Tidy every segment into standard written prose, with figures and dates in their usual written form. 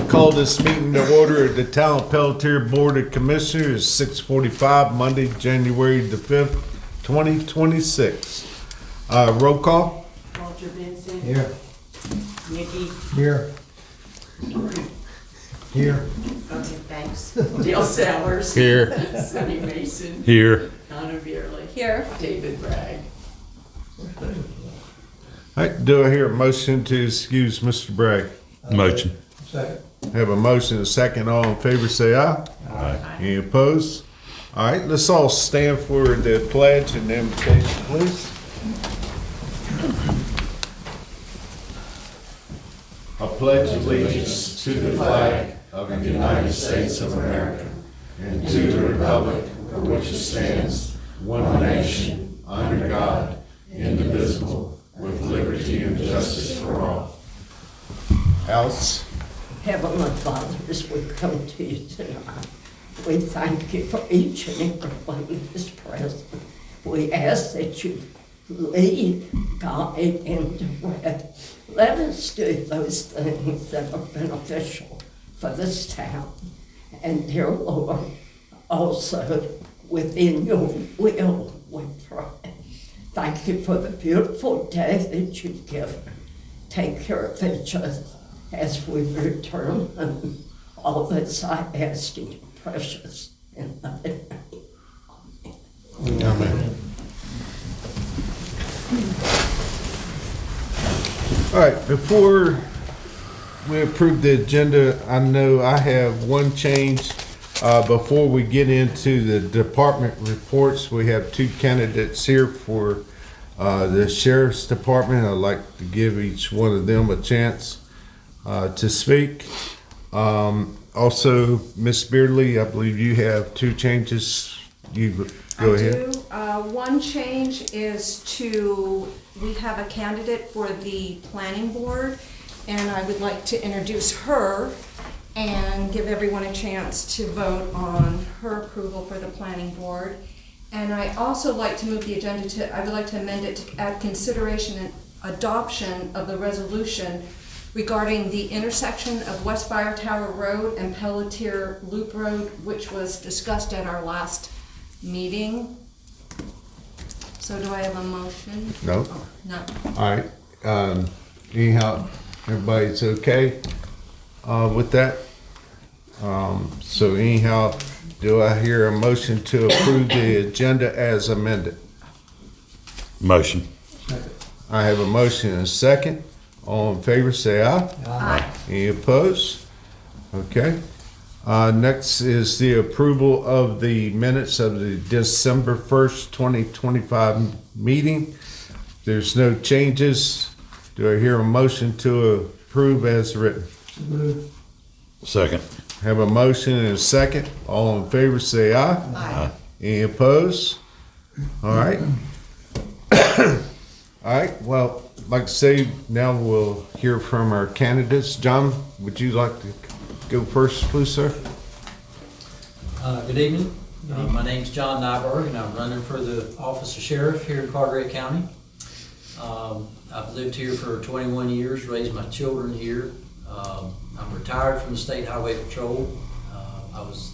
Call this meeting to order at the Town of Pelletier Board of Commissioners, 6:45, Monday, January the 5th, 2026. Roll call. Walter Benson. Here. Nikki. Here. Here. Okay, thanks. Dale Sellers. Here. Sonny Mason. Here. Donna Beerley. Here. David Bragg. All right, do I hear a motion to excuse Mr. Bragg? Motion. Second. Have a motion, a second. All in favor, say aye. Aye. Any opposed? All right, let's all stand for the pledge and the invocation, please. I pledge allegiance to the flag of the United States of America and to the republic for which it stands, one nation, under God, indivisible, with liberty and justice for all. Alice? Heavenly Father, as we come to you tonight, we thank you for each and every one that is present. We ask that you lead, guide, and direct. Let us do those things that are beneficial for this town. And dear Lord, also within your will, we pray. Thank you for the beautiful day that you've given. Take care of each other as we return home. All this I ask in your precious and loving name. Amen. All right, before we approve the agenda, I know I have one change. Before we get into the department reports, we have two candidates here for the Sheriff's Department. I'd like to give each one of them a chance to speak. Also, Ms. Beardley, I believe you have two changes. You go ahead. I do. One change is we have a candidate for the planning board, and I would like to introduce her and give everyone a chance to vote on her approval for the planning board. And I also like to move the agenda I would like to amend it to add consideration and adoption of the resolution regarding the intersection of West Fire Tower Road and Pelletier Loop Road, which was discussed at our last meeting. So do I have a motion? No? Oh, no. All right. Anyhow, everybody's okay with that? So anyhow, do I hear a motion to approve the agenda as amended? Motion. Second. I have a motion and a second. All in favor, say aye. Aye. Any opposed? Okay. Next is the approval of the minutes of the December 1st, 2025 meeting. There's no changes. Do I hear a motion to approve as written? Move. Second. Have a motion and a second. All in favor, say aye. Aye. Any opposed? All right. All right, well, like I say, now we'll hear from our candidates. John, would you like to go first, please, sir? Good evening. My name's John Nyberg, and I'm running for the office of sheriff here in Carteret County. I've lived here for 21 years, raised my children here. I'm retired from the State Highway Patrol. I was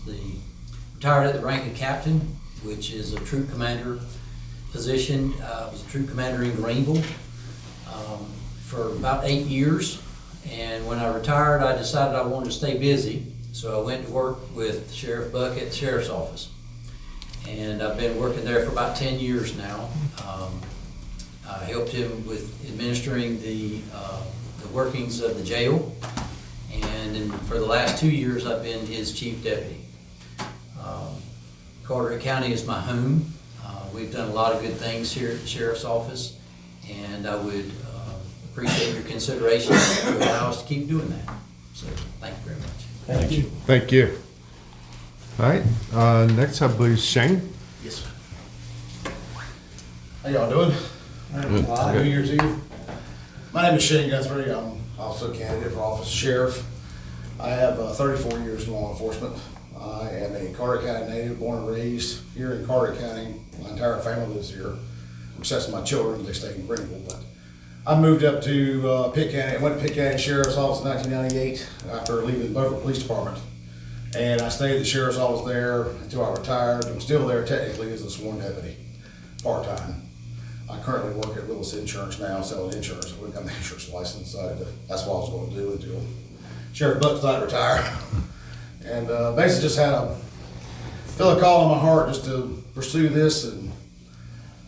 retired at the rank of captain, which is a troop commander position. I was a troop commander in Greenville for about 8 years. And when I retired, I decided I wanted to stay busy. So I went to work with Sheriff Buck at the Sheriff's Office. And I've been working there for about 10 years now. I helped him with administering the workings of the jail. And for the last 2 years, I've been his chief deputy. Carteret County is my home. We've done a lot of good things here at the Sheriff's Office, and I would appreciate your consideration to allow us to keep doing that. So, thank you very much. Thank you. Thank you. All right, next I believe Shane. Yes, sir. How y'all doing? New Year's Eve. My name is Shane Guthrie. I'm also a candidate for office of sheriff. I have 34 years in law enforcement. I am a Carteret County native, born and raised here in Carteret County. My entire family lives here, except my children. They stay in Greenville, but I moved up to Pitt County, went to Pitt County Sheriff's Office in 1998 after leaving the Beaufort Police Department. And I stayed at the Sheriff's Office there until I retired. I'm still there technically as a sworn deputy, part-time. I currently work at Willis Insurance now, selling insurance. I wouldn't have an insurance license, so that's what I was going to do until Sheriff Buck decided to retire. And basically just had feel a call in my heart just to pursue this, and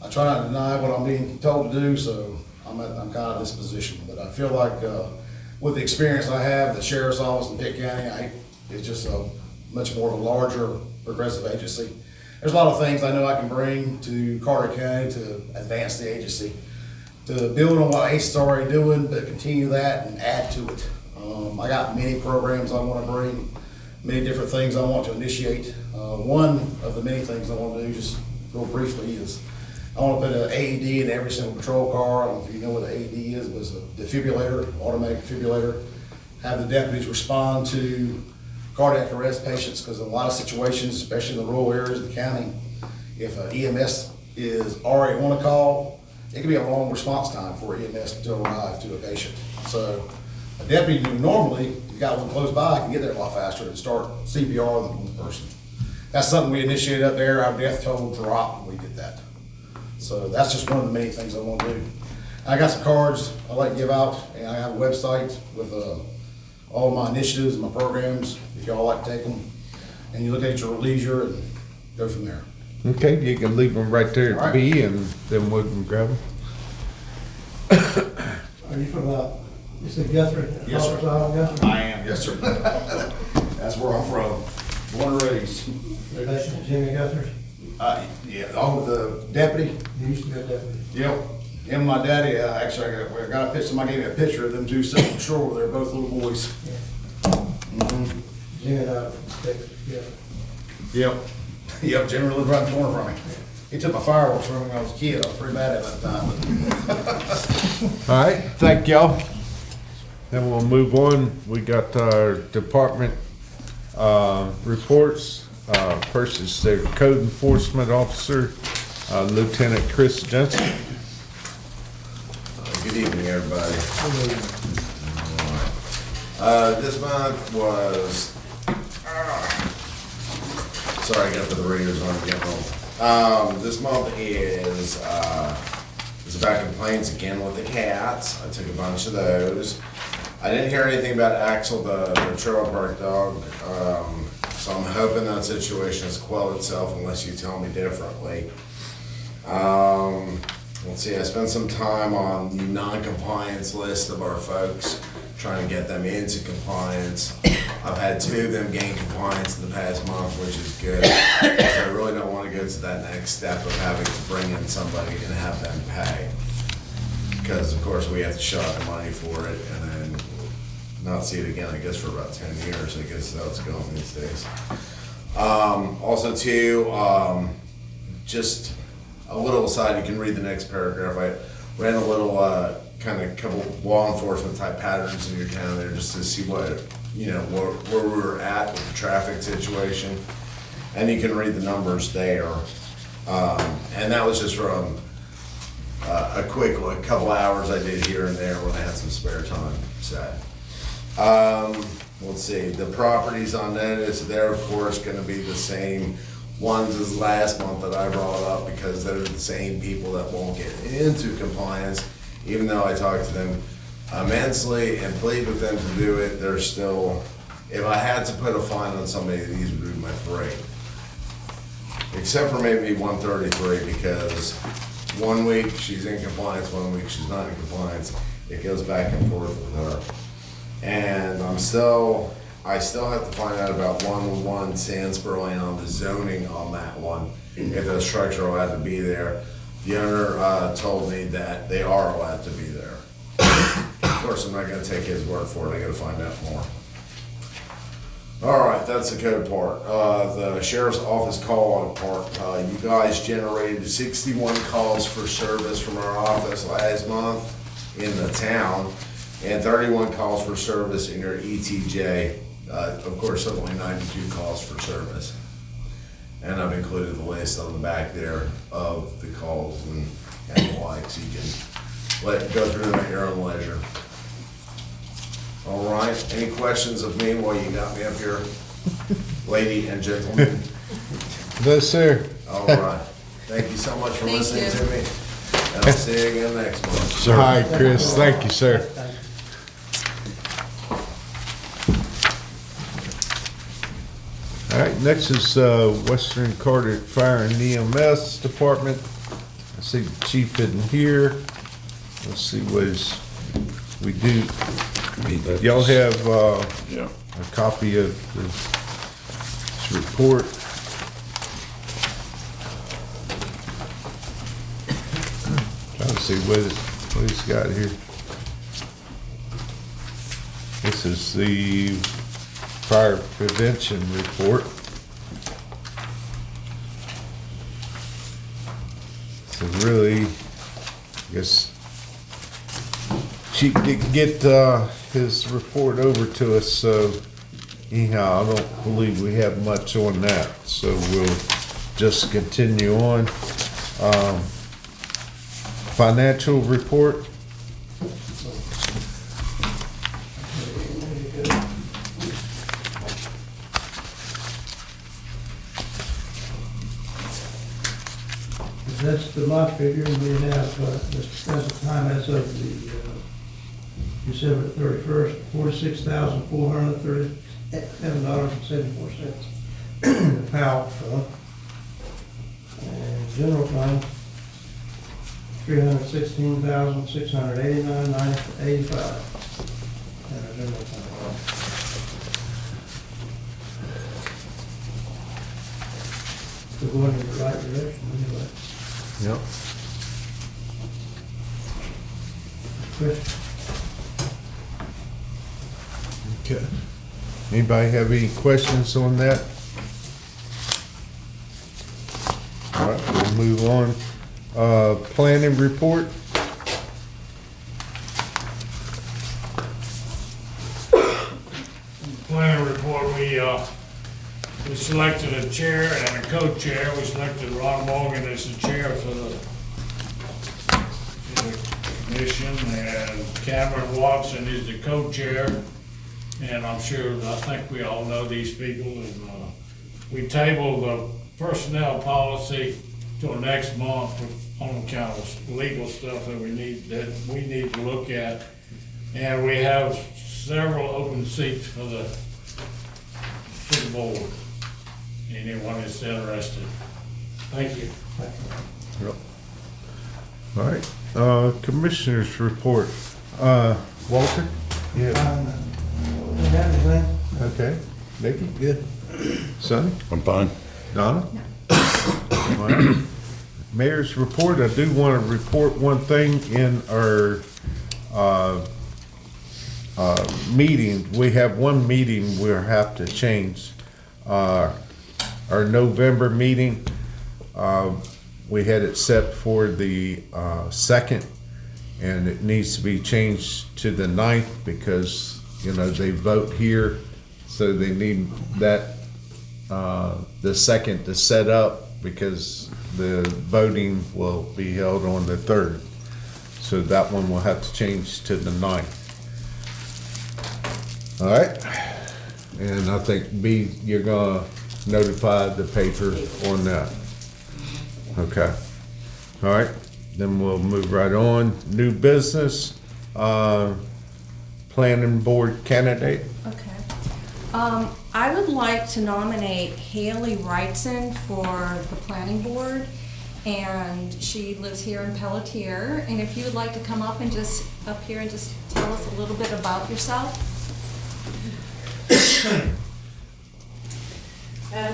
I try not to deny what I'm being told to do, so I'm kind of in this position. But I feel like with the experience I have at the Sheriff's Office in Pitt County, it's just a much more of a larger progressive agency. There's a lot of things I know I can bring to Carter County to advance the agency, to build on what ACE's already doing, but continue that and add to it. I got many programs I want to bring, many different things I want to initiate. One of the many things I want to do, just real briefly, is I want to put an AED in every single patrol car. I don't know if you know what an AED is, but it's a defibrillator, automatic defibrillator. Have the deputies respond to cardiac arrest patients, because in a lot of situations, especially in the rural areas of the county, if an EMS is already on a call, it can be a long response time for EMS to arrive to a patient. So a deputy who normally, if you got one close by, can get there a lot faster and start CPR on the person. That's something we initiated up there. Our death toll dropped when we did that. So that's just one of the many things I want to do. I got some cards I like to give out, and I have a website with all my initiatives and my programs, if y'all like to take them. And you look at your leisure and go from there. Okay, you can leave them right there All at right. B, and then we can grab them. Are you from, you said Guthrie? Yes, sir. Guthrie? I am, yes, sir. That's where I'm from, born and raised. Relation to Jimmy Guthrie? Yeah, the deputy. You used to be a deputy. Yep. Him and my daddy, actually, I got a picture, somebody gave me a picture of them two sitting on the shore. They're both little boys. Mhm. Jimmy and I stayed together. Yep. Yep, Jimmy lived right in the corner from me. He took my fireworks from me when I was a kid. I was pretty mad at him at the time. All right, thank y'all. Then we'll move on. We got our department reports. First is the code enforcement officer, Lieutenant Chris Johnson. Good evening, everybody. This month was, sorry, I got to the radios on to get home. This month is about complaints again with the cats. I took a bunch of those. I didn't hear anything about Axel, the trailer park dog. So I'm hoping that situation has quelled itself unless you tell me differently. Let's see, I spent some time on the non-compliance list of our folks, trying to get them into compliance. I've had 2 of them gain compliance in the past month, which is good. I really don't want to go to that next step of having to bring in somebody and have them pay. Because of course we have to shell out the money for it and then not see it again, I guess, for about 10 years. I guess that's how it's going these days. Also too, just a little aside, you can read the next paragraph. I ran a little kind of couple law enforcement type patterns in your town there just to see what, you know, where we were at with the traffic situation. And you can read the numbers there. And that was just from a quick couple hours I did here and there when I had some spare time. So, let's see, the properties on notice, they're of course gonna be the same ones as last month that I brought up, because they're the same people that won't get into compliance, even though I talked to them immensely and plead with them to do it. They're still, if I had to put a fine on somebody, these would be my 3. Except for maybe 133, because 1 week she's in compliance, 1 week she's not in compliance. It goes back and forth with her. And I still have to find out about 101 Sandsboro Lane on the zoning on that one, if the structure allowed to be there. The owner told me that they are allowed to be there. Of course, I'm not gonna take his word for it, I gotta find out more. All right, that's the code part. The sheriff's office call part. You guys generated 61 calls for service from our office last month in the town, and 31 calls for service in your ETJ. Of course, only 92 calls for service. And I've included the list on the back there of the calls and the likes. You can go through them at your own leisure. All right, any questions of me while you got me up here, lady and gentlemen? No, sir. All right, thank you so much for Thank listening you. to me, and I'll see you again next month. All right, Chris, thank you, sir. Thank you. All right, next is Western Carter Fire and EMS Department. I see the chief isn't here. Let's see what we do. Y'all have Yeah. a copy of this report. Trying to see what he's got here. This is the fire prevention report. So really, I guess Chief didn't get his report over to us, so anyhow, I don't believe we have much on that. So we'll just continue on. Financial report. That's the month figure, and we have, this present time as of the December 31st, $46,437.74. The POW fund. And general fund, $316,689.85. And our general fund. We're going in the right direction anyway. Yep. Question? Okay. Anybody have any questions on that? All right, we'll move on. Planning report. Planning report, we selected a chair and a co-chair. We selected Ron Morgan as the chair for the commission, and Cameron Watson is the co-chair. And I think we all know these people, and we tabled the personnel policy till next month on account of legal stuff that we need to look at. And we have several open seats for the board. Anyone that's interested. Thank you. All right, commissioners report. Walter? Yeah. Don't have anything? Okay. Nikki? Good. Sonny? I'm fine. Donna? All right. Mayor's report, I do want to report one thing in our meeting. We have one meeting we'll have to change. Our November meeting, we had it set for the 2nd, and it needs to be changed to the 9th because, they vote here, so they need that, the 2nd to set up because the voting will be held on the 3rd. So that one will have to change to the 9th. All right, and I think B, you're gonna notify the paper on that. Okay, all right, then we'll move right on. New business, planning board candidate. Okay. I would like to nominate Haley Wrightson for the planning board, and she lives here in Pelletier. And if you would like to come up and just tell us a little bit about yourself.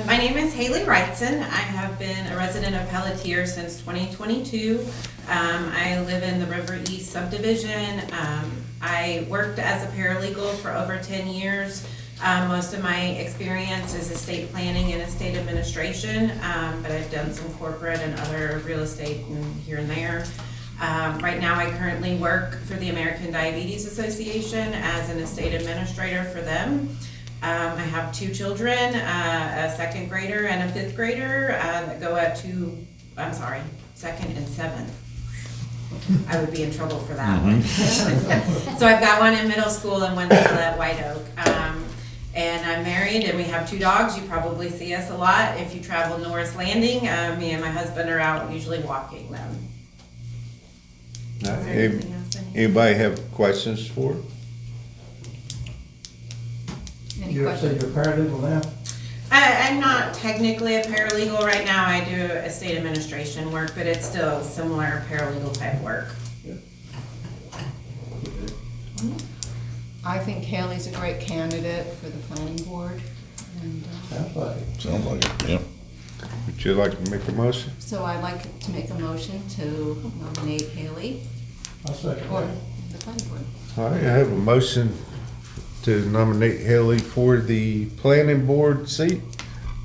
My name is Haley Wrightson. I have been a resident of Pelletier since 2022. I live in the River East subdivision. I worked as a paralegal for over 10 years. Most of my experience is estate planning and estate administration, but I've done some corporate and other real estate and here and there. Right now I currently work for the American Diabetes Association as an estate administrator for them. I have 2 children, a 2nd grader and a 5th grader that go at 2nd and 7th. I would be in trouble for that one. So I've got one in middle school and one still at White Oak. And I'm married and we have 2 dogs. You probably see us a lot. If you travel Norris Landing, me and my husband are out usually walking them. Is there anything else I need? Anybody have questions for her? Any You say questions? you're paralegal now? I'm not technically a paralegal right now. I do estate administration work, but it's still similar paralegal type work. I think Haley's a great candidate for the planning board. And Sounds like it. Sounds like it, yeah. Would you like to make a motion? so I'd like to make a motion to nominate Haley I'll second for that. the planning board. All right, I have a motion to nominate Haley for the planning board seat.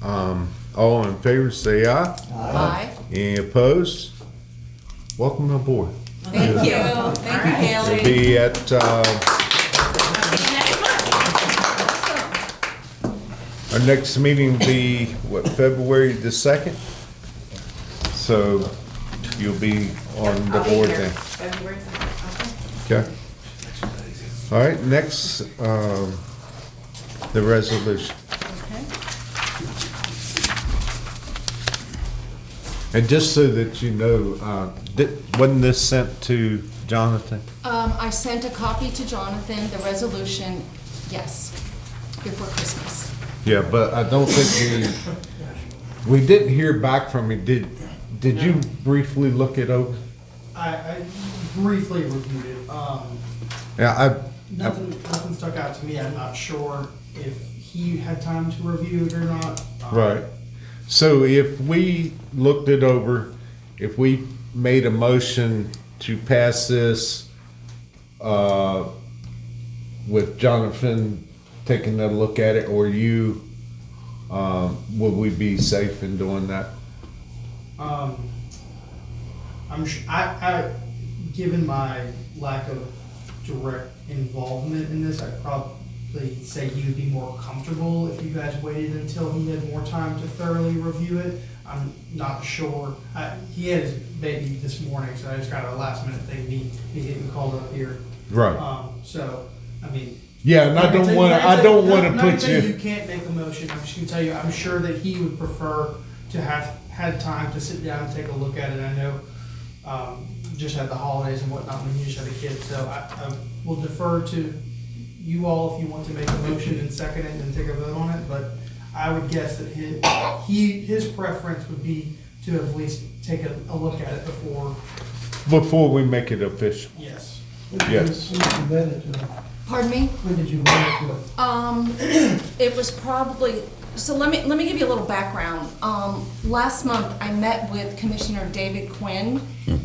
All in favor, say aye. Aye. Any opposed? Welcome aboard. Thank you. Thank you, Alright. We'll Haley. be at, I'll see you next month. our next meeting will be, what, February the 2nd? So you'll be on the I'll be board here then. February 2nd. Okay. Okay. All right, next, the resolution. Okay. And just so that you know, wasn't this sent to Jonathan? I sent a copy to Jonathan, the resolution, yes, before Christmas. Yeah, but I don't think we didn't hear back from him. Did you briefly look it over? I briefly reviewed it. Yeah, Nothing stuck out to me. I'm not sure if he had time to review it or not. right. So if we looked it over, if we made a motion to pass this, with Jonathan taking a look at it, or you, would we be safe in doing that? Given my lack of direct involvement in this, I'd probably say he would be more comfortable if you guys waited until he had more time to thoroughly review it. I'm not sure. He had his baby this morning, so I just got a last minute thing, me getting called up here. Right. So, I mean. Yeah, and I don't wanna I'm not put saying you. you can't make a motion. I'm just gonna tell you, I'm sure that he would prefer to have had time to sit down and take a look at it. I know, just had the holidays and whatnot when you just had a kid, so I will defer to you all if you want to make a motion and second it and take a vote on it, but I would guess that his preference would be to at least take a look at it Before we make it official. yes. Yes. When did you mail it to him? Pardon me? When did you mail it to him? It was probably, so let me give you a little background. Last month, I met with Commissioner David Quinn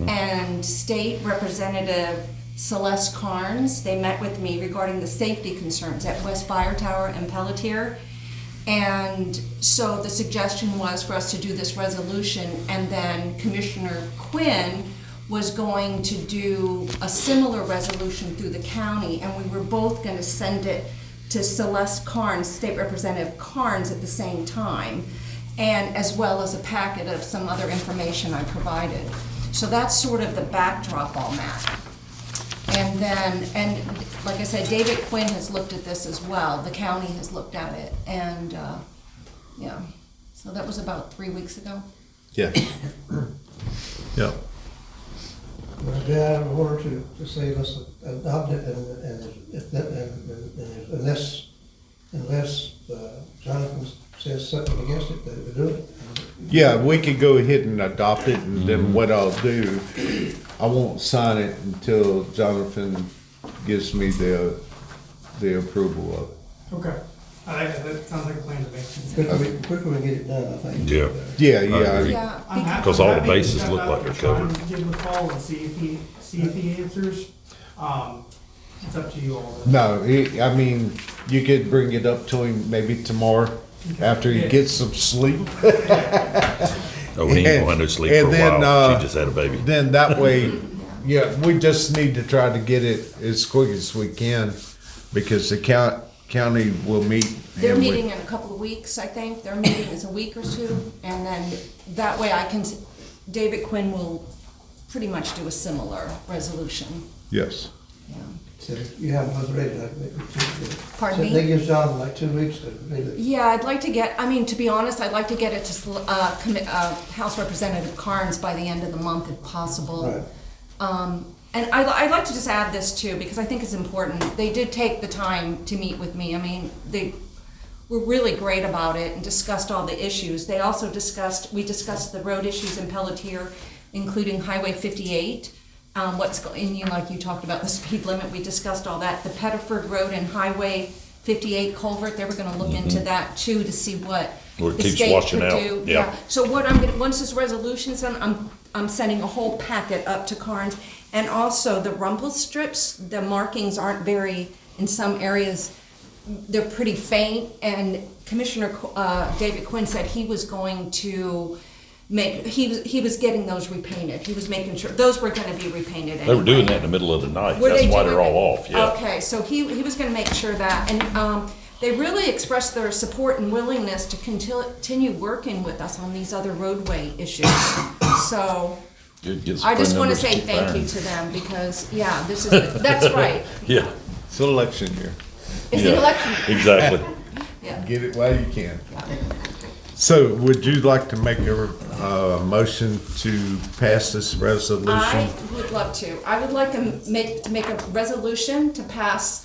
and State Representative Celeste Carnes. They met with me regarding the safety concerns at West Fire Tower and Pelletier. And so the suggestion was for us to do this resolution, and then Commissioner Quinn was going to do a similar resolution through the county, and we were both gonna send it to Celeste Carnes, State Representative Carnes, at the same time, and as well as a packet of some other information I provided. So that's sort of the backdrop on that. And then, and like I said, David Quinn has looked at this as well. The county has looked at it, and, yeah. So that was about 3 weeks ago. Yeah. Yeah. Would it be out of order to say let's adopt it unless Jonathan says something against it, that we do it? Yeah, we could go ahead and adopt it, and then what I'll do, I won't sign it until Jonathan gives me the approval of it. Okay. That sounds like a plan to me. Quicker we get it done, I think. Yeah. Yeah, Yeah, I'm happy- 'Cause all the I'm happy to bases step look out like and they're try covered. and Give him a call and see if he answers. It's up to you all. No, I mean, you could bring it up to him maybe tomorrow after he Yeah. gets some sleep. Oh, he ain't gonna have no sleep for And a then, while. She just had a baby. Then that way, yeah, we just need to try to get it as quick as we can, because the county will meet. they're and we- meeting in a couple of weeks, I think. Their meeting is a week or two, and then that way David Quinn will pretty much do a similar resolution. Yes. Yeah. So you have one ready, like, Pardon so me? they give John like 2 weeks to read it. Yeah, I'd like to get, I mean, to be honest, I'd like to get it to House Representative Carnes by the end of the month if possible. Right. And I'd like to just add this too, because I think it's important. They did take the time to meet with me. I mean, they were really great about it and discussed all the issues. They also we discussed the road issues in Pelletier, including Highway 58. Like you talked about the speed limit, we discussed all that. The Pettiford Road and Highway 58 culvert, they were gonna look into that too to see what Where it the keeps state washing could out, do. yeah. So what once this resolution's done, I'm sending a whole packet up to Carnes. And also the rumble strips, the markings aren't in some areas, they're pretty faint. And Commissioner David Quinn said he was going to he was getting those repainted. He was making sure, those were gonna be repainted anyway. They were doing that in the middle of the night. Were That's they why doing they're all it? off, yeah. Okay, so he was gonna make sure that, and they really expressed their support and willingness to continue working with us on these other roadway issues. So, I just wanna say thank you to them, because, yeah, that's right. Yeah, It's election year. It's the Yeah. election. exactly. Yeah. Get it while you can. So would you like to make a motion to pass this resolution? I would love to. I would like to make a resolution to pass,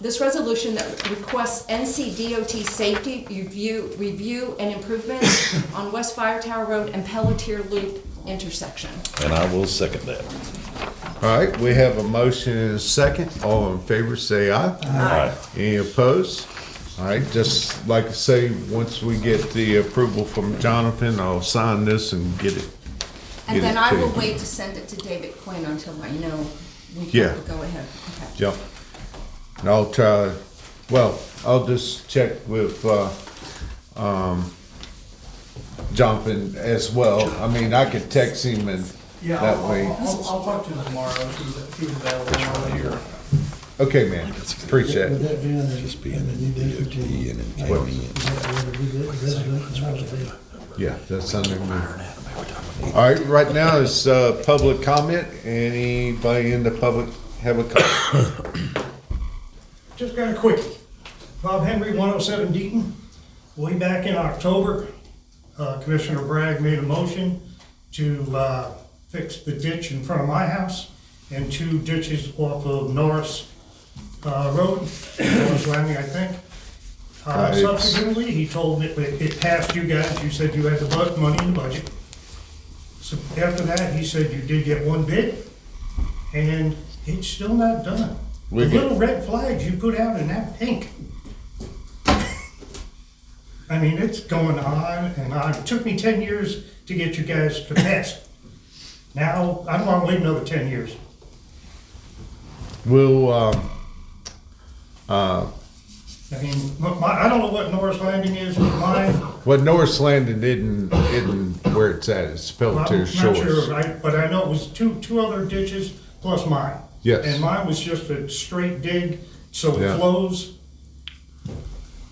this resolution that requests NCDOT safety review and improvements on West Fire Tower Road and Pelletier Loop intersection. And I will second that. All right, we have a motion and a second. All in favor, say aye. Aye. Any opposed? All right, just like I say, once we get the approval from Jonathan, I'll sign this and get it. And Get then it I to will you. wait to send it to David Quinn until I know we Yeah. can go ahead. Okay. Yep. And I'll try, I'll just check with, Jonathan as well. I mean, I could text him and Yeah, that I'll way. I'll talk to him tomorrow, if he's available. Here. Okay, man, appreciate Would it. that be under? Just being in the DOT and in Is county. that where the resolution, how would they? Yeah, that's under me. All right, right now is, public comment. Anybody in the public have a comment? Just got a quickie. Bob Henry, 107 Deaton. Way back in October, Commissioner Bragg made a motion to fix the ditch in front of my house and 2 ditches off of Norris Road, Norris Landing, I think. Right. Subsequently, he told me it passed you guys, you said you had the money in the budget. So after that, he said you did get 1 bid, and it's still not done. The We get- little red flags you put out in that pink. I mean, it's going on and on. It took me 10 years to get you guys to pass. Now, I don't want to wait another 10 years. We'll, I mean, I don't know what Norris Landing is, but mine, well, Norris Landing isn't where it's at. It's well, I'm Pelletier not Shores. sure, but I know it was two other ditches plus mine. Yes. And mine was just a straight dig, so Yeah. it flows.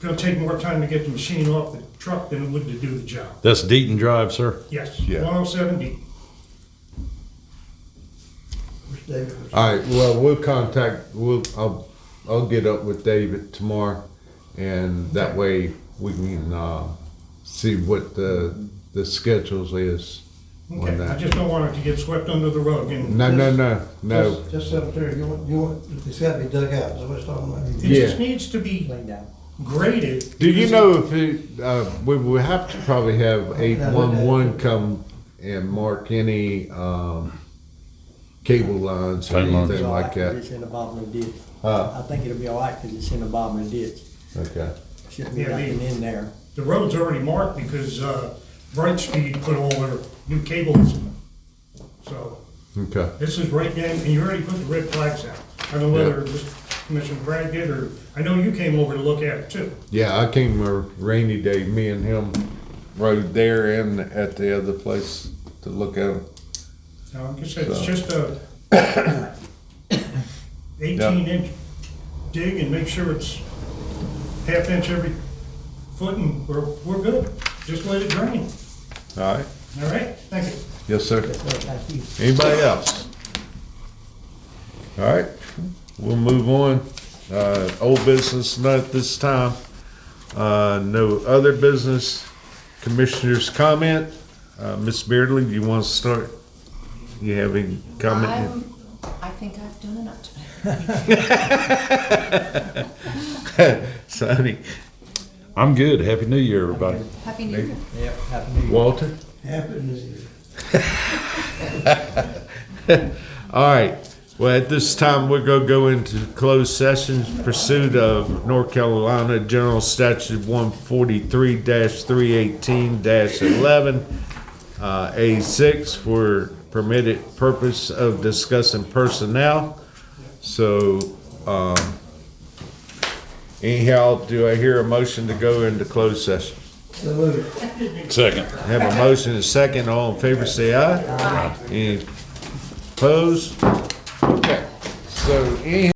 Gonna take more time to get the machine off the truck than it would to do the job. That's Deaton Drive, sir? Yes, Yeah. 107 D. Which David was- All right, well, I'll get up with David tomorrow, and that way we can, see what the schedules is on Okay, I that. just don't want it to get swept under the rug and. No. Just cemetery, you want, it's gotta be dug out, is that what it's talking about? It Yeah. just needs to be graded. Do you because know if we would have to probably have 811 come and mark any, cable lines or Phone lines. anything like that? It's in the bottom of the ditch. Huh? I think it'll be all right because it's in the bottom of the ditch. Okay. Shouldn't be Yeah, nothing in there. The road's already marked because Brightspeed put all their new cables in. So Okay. this is right down, and you already put the red flags out. I don't know whether Commissioner Bragg did, or, I know you came over to look at it too. Yeah, I came a rainy day, me and him rode there and at the other place to look at them. Now, like I said, it's So. just a 18-inch dig and make sure it's half-inch every foot and we're good. Just let it drain. All right. All right? Thank you. Yes, sir. Yes, sir, thank you. Anybody else? All right, we'll move on. Old business, not at this time. No other business. Commissioners' comment. Ms. Beardley, do you want to start? You have any comment? I think I've done enough today. Sonny, I'm good. Happy New Year, everybody. Happy New Year. Yep, happy New Year. Walter? Happy New Year. All right. Well, at this time, we're going to go into closed session pursuit of North Carolina General Statute 143-318-11, A6 for permitted purpose of discussing personnel. So, anyhow, do I hear a motion to go into closed session? So moved. Second. Have a motion and a second. All in favor, say aye. Any opposed? Okay. So anyhow.